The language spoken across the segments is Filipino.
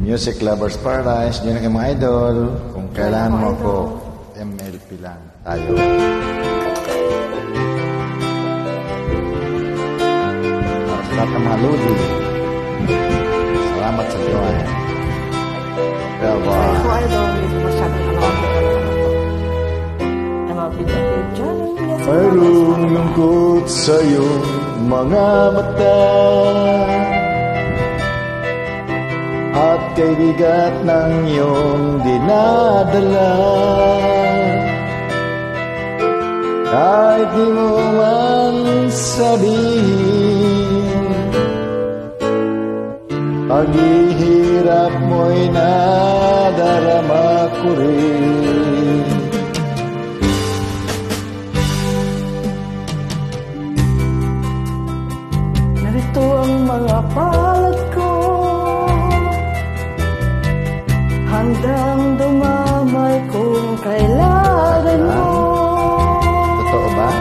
Music Lovers Paradise, yun ang mga idol. Kung kailangan mo ako, MLP lang tayo. Para sa lahat ng mga lodi, salamat sa joy. Bye-bye. Ako idol, hindi ko masyadong alam MLP dyan. Mayroong lungkot sa iyong mga mata at kay bigat ng iyong dinadala. Kahit di mo man sabihin, paghihirap mo'y nadarama ko rin. Narito ang mga palad ko, handang dumamay kung kailangan mo. Totoo ba?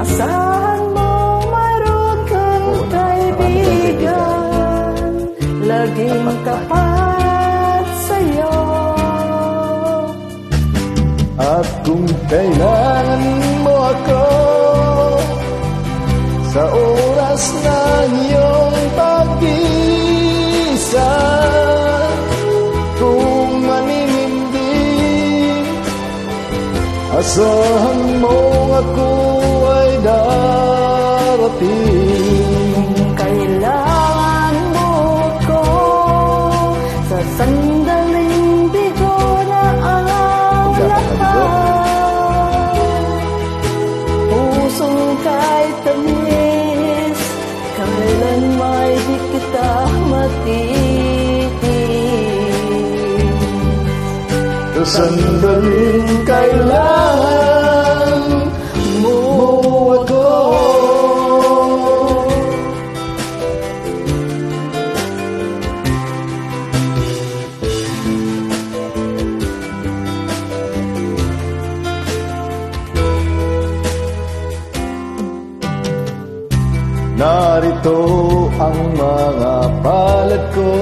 Asahan mo mayroon kang kaibigan, laging tapat sa'yo. At kung kailangan mo ako sa oras ng iyong pag-isa, kung maninindig, asahan mo ako ay darating. Kung kailangan mo ko sa sandaling bigo na ang lahat, pusong kahit tamis, kailan may di kita matitig. Sa sandaling kailangan mo ako. Narito ang mga palad ko,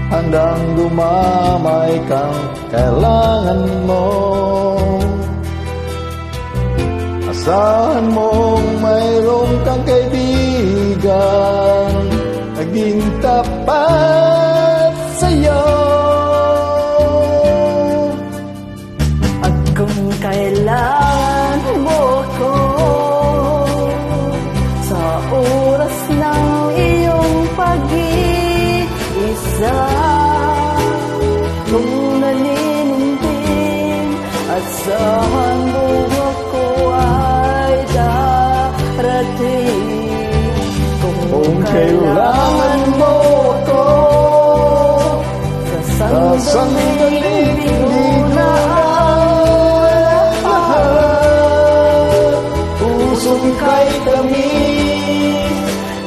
handang dumamay kang kailangan mo. Asahan mong mayroon kang kaibigan, naging tapat sa'yo. At kung kailangan mo ko sa oras ng iyong pag-iisa, kung naninindig, asahan mo ako ay darating. Kung kailangan mo ako sa sandaling bigo na lahat, pusong kay kami,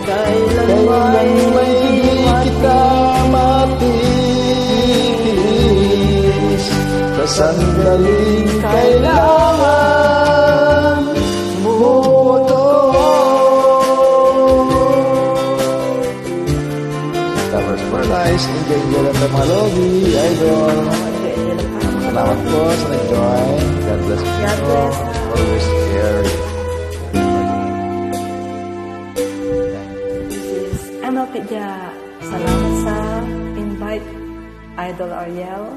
kailan may di kita matitis. Sa sandaling kailangan mo ito. Lovers Paradise, enjoy nyo lang mga lobby, idol. Salamat po sa nag-join. God bless you. God bless. Always care. MLP Dia, salamat sa invite, Idol Ariel.